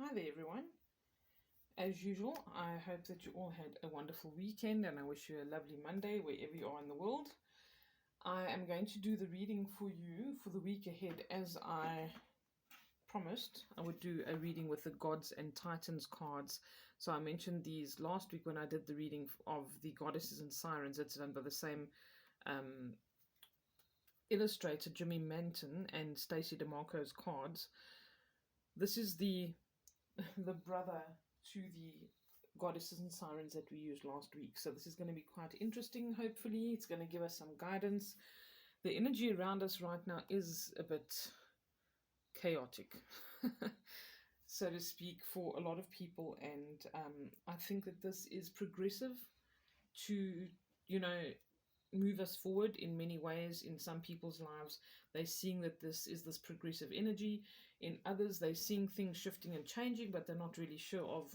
Hi there, everyone. As usual, I hope that you all had a wonderful weekend and I wish you a lovely Monday wherever you are in the world. I am going to do the reading for you for the week ahead as I promised. I would do a reading with the Gods and Titans cards. So I mentioned these last week when I did the reading of the Goddesses and Sirens. It's done by the same illustrator, Jimmy Manton, and Stacey DeMarco's cards. This is the brother to the Goddesses and Sirens that we used last week. So this is going to be quite interesting, hopefully. It's going to give us some guidance. The energy around us right now is a bit chaotic, so to speak, for a lot of people. And I think that this is progressive to, you know, move us forward in many ways. In some people's lives, they're seeing that this is this progressive energy. In others, they're seeing things shifting and changing, but they're not really sure of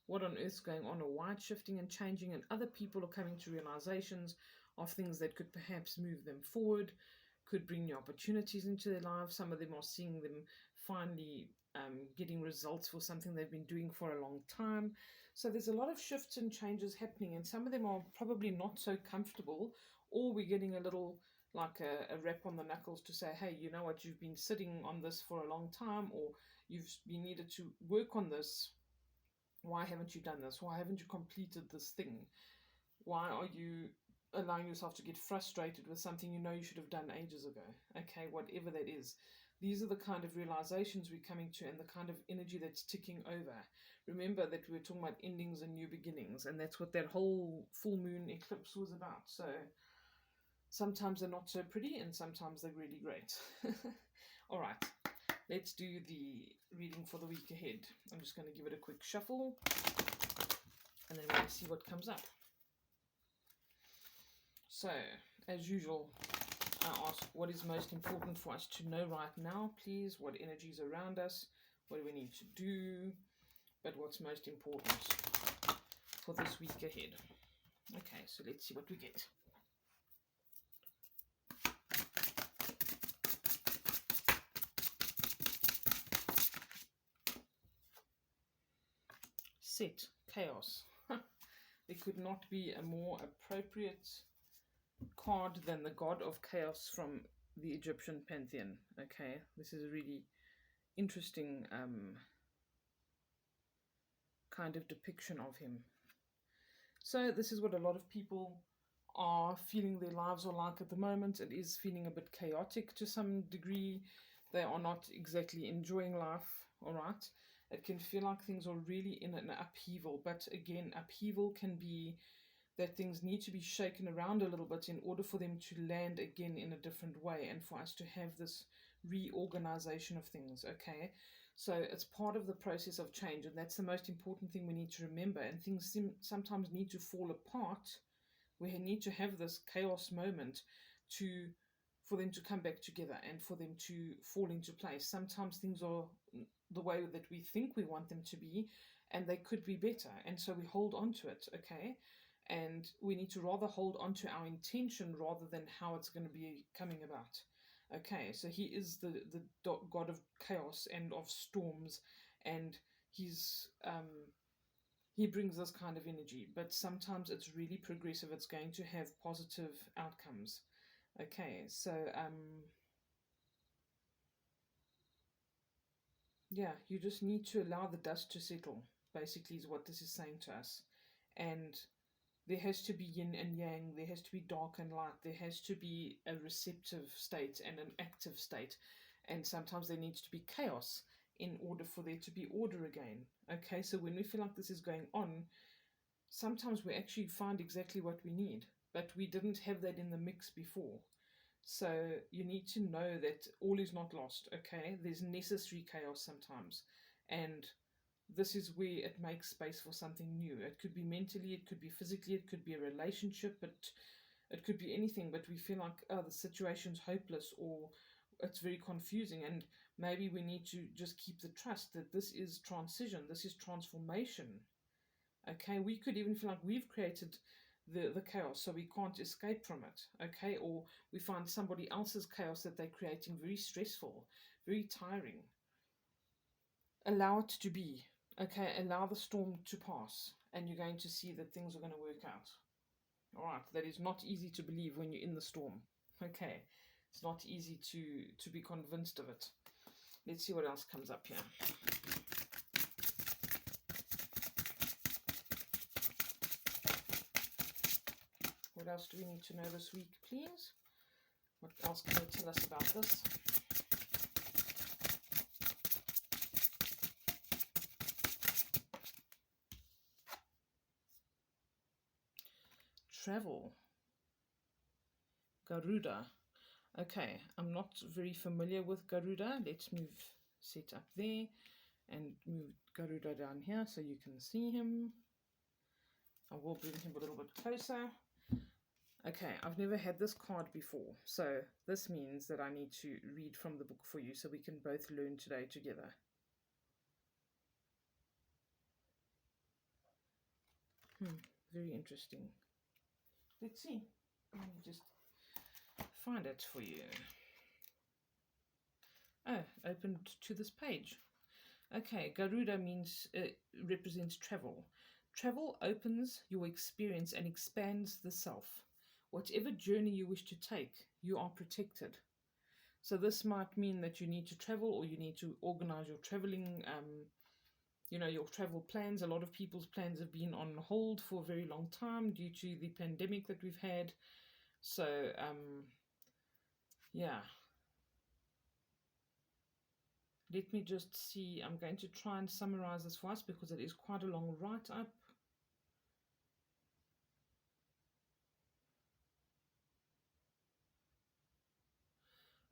what on earth's going on or why it's shifting and changing. And other people are coming to realizations of things that could perhaps move them forward, could bring new opportunities into their lives. Some of them are seeing them finally getting results for something they've been doing for a long time. So there's a lot of shifts and changes happening, and some of them are probably not so comfortable, or we're getting a little like a rap on the knuckles to say, hey, you know what, you've been sitting on this for a long time, or you've been needed to work on this. Why haven't you done this? Why haven't you completed this thing? Why are you allowing yourself to get frustrated with something you know you should have done ages ago? Okay, whatever that is. These are the kind of realizations we're coming to and the kind of energy that's ticking over. Remember that we're talking about endings and new beginnings, and that's what that whole full moon eclipse was about. So sometimes they're not so pretty and sometimes they're really great. All right, let's do the reading for the week ahead. I'm just going to give it a quick shuffle and then we're going to see what comes up. So, as usual, I ask what is most important for us to know right now, please. What energies around us? What do we need to do? But what's most important for this week ahead? Okay, so let's see what we get. Set, chaos. There could not be a more appropriate card than the god of chaos from the Egyptian pantheon. Okay, this is a really interesting kind of depiction of him. So this is what a lot of people are feeling their lives are like at the moment. It is feeling a bit chaotic to some degree. They are not exactly enjoying life, all right? It can feel like things are really in an upheaval, but again, upheaval can be that things need to be shaken around a little bit in order for them to land again in a different way and for us to have this reorganization of things, okay? So it's part of the process of change, and that's the most important thing we need to remember. And things sometimes need to fall apart. We need to have this chaos moment to for them to come back together and for them to fall into place. Sometimes things are the way that we think we want them to be, and they could be better. And so we hold on to it, okay? And we need to rather hold on to our intention rather than how it's going to be coming about. Okay, so he is the god of chaos and of storms, and he brings this kind of energy. But sometimes it's really progressive. It's going to have positive outcomes. Okay, so yeah, you just need to allow the dust to settle. Basically, is what this is saying to us, and there has to be yin and yang, there has to be dark and light, there has to be a receptive state and an active state, and sometimes there needs to be chaos in order for there to be order again. Okay, so when we feel like this is going on, sometimes we actually find exactly what we need, but we didn't have that in the mix before. So you need to know that all is not lost, okay? There's necessary chaos sometimes, and this is where it makes space for something new. It could be mentally, it could be physically, it could be a relationship, but it could be anything. But we feel like, oh, the situation's hopeless or it's very confusing. And maybe we need to just keep the trust that this is transition, this is transformation. Okay, we could even feel like we've created the chaos, so we can't escape from it. Okay, or we find somebody else's chaos that they're creating very stressful, very tiring. allow it to be. Okay, allow the storm to pass, and you're going to see that things are going to work out. All right, that is not easy to believe when you're in the storm. Okay, it's not easy to be convinced of it. Let's see what else comes up here. What else do we need to know this week, please? What else can you tell us about this? Travel. Garuda. Okay, I'm not very familiar with Garuda. Let's move set up there and move Garuda down here so you can see him. I will bring him a little bit closer. Okay, I've never had this card before, so this means that I need to read from the book for you so we can both learn today together. Very interesting. Let's see. Let me just find it for you. Oh, opened to this page. Okay, Garuda means represents travel. Travel opens your experience and expands the self. Whatever journey you wish to take, you are protected. So this might mean that you need to travel, or you need to organize your traveling, your travel plans. A lot of people's plans have been on hold for a very long time due to the pandemic that we've had. So, yeah. Let me just see. I'm going to try and summarize this for us because it is quite a long write-up.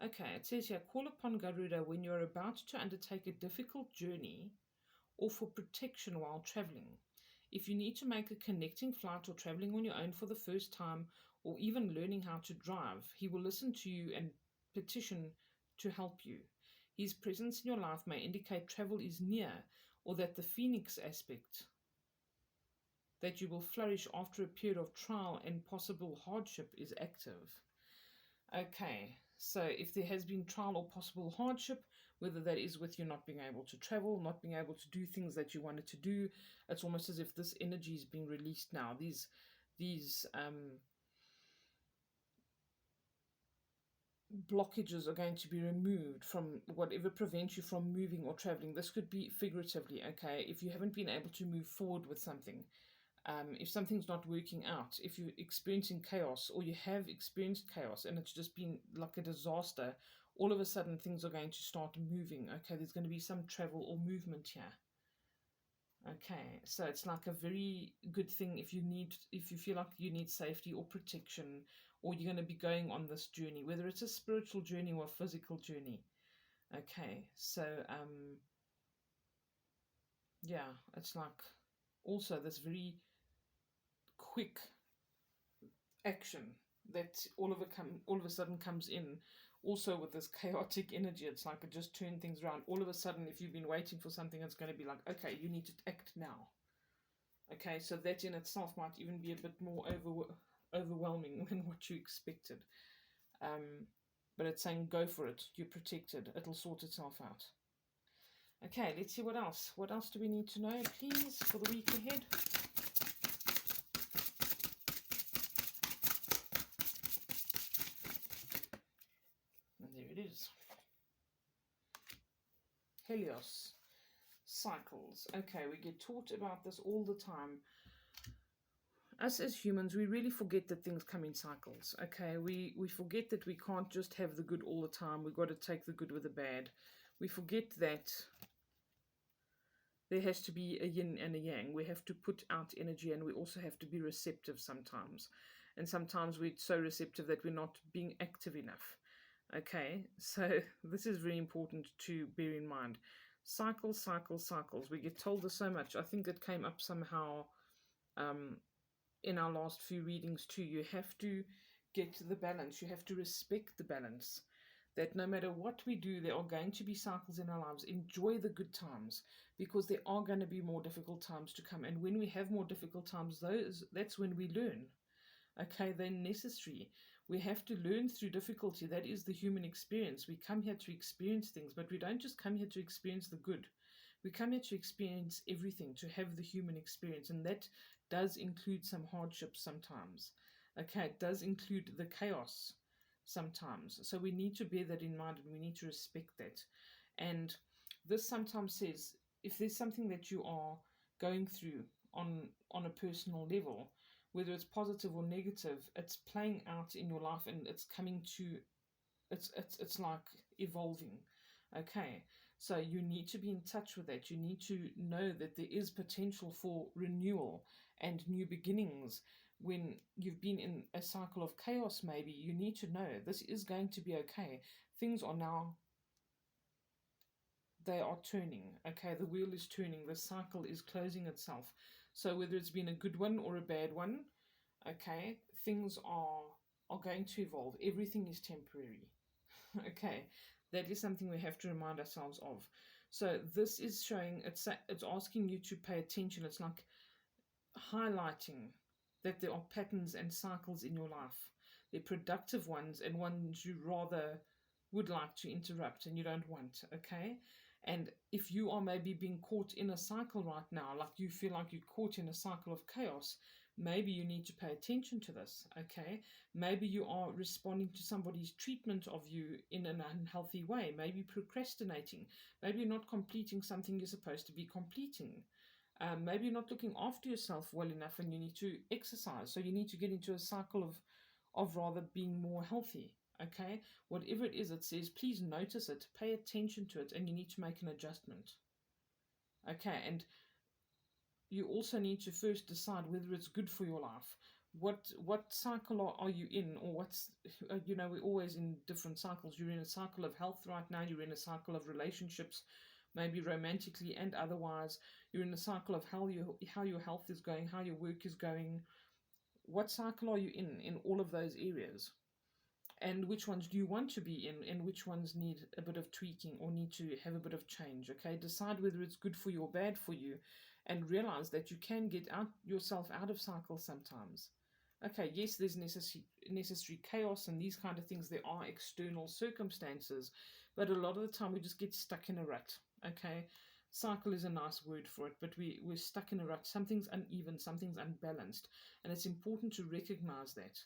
Okay, it says here, call upon Garuda when you're about to undertake a difficult journey or for protection while traveling. If you need to make a connecting flight or traveling on your own for the first time, or even learning how to drive, he will listen to you and petition to help you. His presence in your life may indicate travel is near, or that the phoenix aspect, that you will flourish after a period of trial and possible hardship, is active. Okay, so if there has been trial or possible hardship, whether that is with you not being able to travel, not being able to do things that you wanted to do, it's almost as if this energy is being released now. These blockages are going to be removed from whatever prevents you from moving or traveling. This could be figuratively, okay? If you haven't been able to move forward with something, if something's not working out, if you're experiencing chaos, or you have experienced chaos and it's just been like a disaster, all of a sudden things are going to start moving. Okay, there's going to be some travel or movement here. Okay, so it's like a very good thing if you feel like you need safety or protection, or you're going to be going on this journey, whether it's a spiritual journey or a physical journey. Okay, so yeah, it's like also this very quick action that all of a sudden comes in. Also with this chaotic energy, it's like it just turned things around. All of a sudden, if you've been waiting for something, it's going to be like, okay, you need to act now. Okay, so that in itself might even be a bit more overwhelming than what you expected. But it's saying go for it. You're protected. It'll sort itself out. Okay, let's see what else. What else do we need to know, please, for the week ahead? And there it is. Helios. Cycles. Okay, we get taught about this all the time. Us as humans, we really forget that things come in cycles. Okay, we forget that we can't just have the good all the time. We've got to take the good with the bad. We forget that there has to be a yin and a yang. We have to put out energy, and we also have to be receptive sometimes. And sometimes we're so receptive that we're not being active enough. Okay, so this is very important to bear in mind. Cycles, cycles, cycles. We get told this so much. I think it came up somehow in our last few readings too. You have to get the balance. You have to respect the balance. That no matter what we do, there are going to be cycles in our lives. Enjoy the good times, because there are going to be more difficult times to come. And when we have more difficult times, that's when we learn. Okay, they're necessary. We have to learn through difficulty. That is the human experience. We come here to experience things, but we don't just come here to experience the good. We come here to experience everything, to have the human experience, and that does include some hardships sometimes. Okay, it does include the chaos sometimes. So we need to bear that in mind, and we need to respect that. And this sometimes says, if there's something that you are going through on a personal level, whether it's positive or negative, it's playing out in your life, and it's coming to, it's like evolving. Okay, so you need to be in touch with that. You need to know that there is potential for renewal and new beginnings. When you've been in a cycle of chaos, maybe you need to know this is going to be okay. Things are now, they are turning. Okay, the wheel is turning, the cycle is closing itself. So whether it's been a good one or a bad one, okay, things are going to evolve. Everything is temporary. Okay, that is something we have to remind ourselves of. So this is showing, it's asking you to pay attention. It's like highlighting that there are patterns and cycles in your life. They're productive ones and ones you rather would like to interrupt and you don't want. Okay, and if you are maybe being caught in a cycle right now, like you feel like you're caught in a cycle of chaos, maybe you need to pay attention to this. Okay, maybe you are responding to somebody's treatment of you in an unhealthy way, maybe procrastinating, maybe you're not completing something you're supposed to be completing. Maybe you're not looking after yourself well enough and you need to exercise, so you need to get into a cycle of rather being more healthy. Okay, whatever it is, it says please notice it, pay attention to it, and you need to make an adjustment. Okay, and you also need to first decide whether it's good for your life. What cycle are you in, or what's, we're always in different cycles. You're in a cycle of health right now, you're in a cycle of relationships, maybe romantically and otherwise. You're in a cycle of how your health is going, how your work is going. What cycle are you in all of those areas? And which ones do you want to be in, and which ones need a bit of tweaking or need to have a bit of change. Okay, decide whether it's good for you or bad for you, and realize that you can get yourself out of cycles sometimes. Okay, yes, there's necessary chaos and these kind of things. There are external circumstances, but a lot of the time we just get stuck in a rut. Okay, cycle is a nice word for it, but we're stuck in a rut. Something's uneven, something's unbalanced, and it's important to recognize that.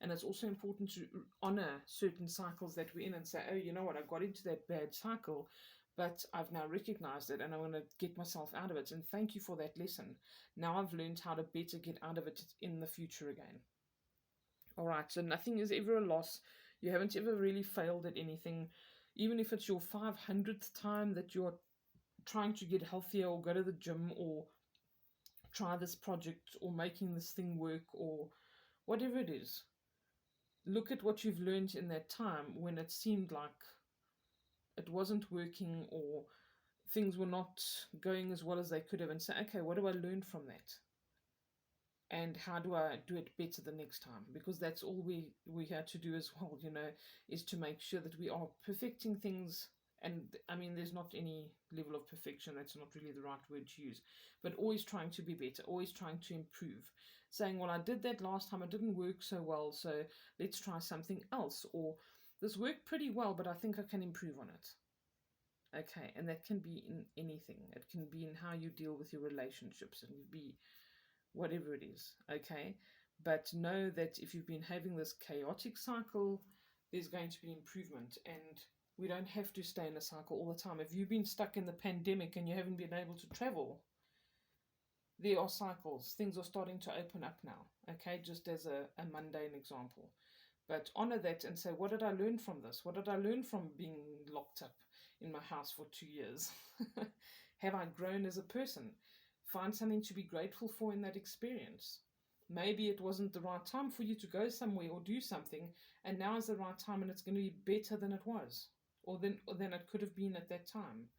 And it's also important to honor certain cycles that we're in and say, oh, you know what, I got into that bad cycle, but I've now recognized it and I want to get myself out of it. And thank you for that lesson. Now I've learned how to better get out of it in the future again. All right, so nothing is ever a loss. You haven't ever really failed at anything. Even if it's your 500th time that you're trying to get healthier or go to the gym or try this project or making this thing work or whatever it is, look at what you've learned in that time when it seemed like it wasn't working or things were not going as well as they could have, and say, okay, what do I learn from that? And how do I do it better the next time? Because that's all we have to do as well, is to make sure that we are perfecting things. And I mean, there's not any level of perfection. That's not really the right word to use. But always trying to be better, always trying to improve. Saying, well, I did that last time, it didn't work so well, so let's try something else. Or this worked pretty well, but I think I can improve on it. Okay, and that can be in anything. It can be in how you deal with your relationships, and be whatever it is. Okay, but know that if you've been having this chaotic cycle, there's going to be improvement, and we don't have to stay in a cycle all the time. If you've been stuck in the pandemic and you haven't been able to travel, there are cycles. Things are starting to open up now. Okay, just as a mundane example. But honor that and say, what did I learn from this? What did I learn from being locked up in my house for 2 years? Have I grown as a person? Find something to be grateful for in that experience. Maybe it wasn't the right time for you to go somewhere or do something, and now is the right time, and it's going to be better than it was, or than it could have been at that time.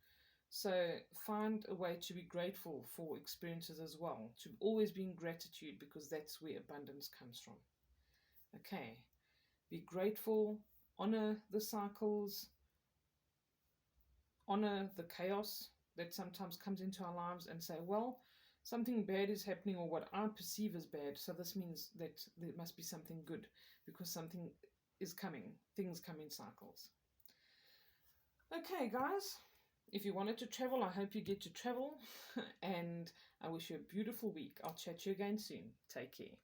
So find a way to be grateful for experiences as well, to always be in gratitude, because that's where abundance comes from. Okay, be grateful, honor the cycles, honor the chaos that sometimes comes into our lives, and say, well, something bad is happening, or what I perceive as bad, so this means that there must be something good, because something is coming. Things come in cycles. Okay, guys, If you wanted to travel, I hope you get to travel. And I wish you a beautiful week. I'll chat to you again soon. Take care.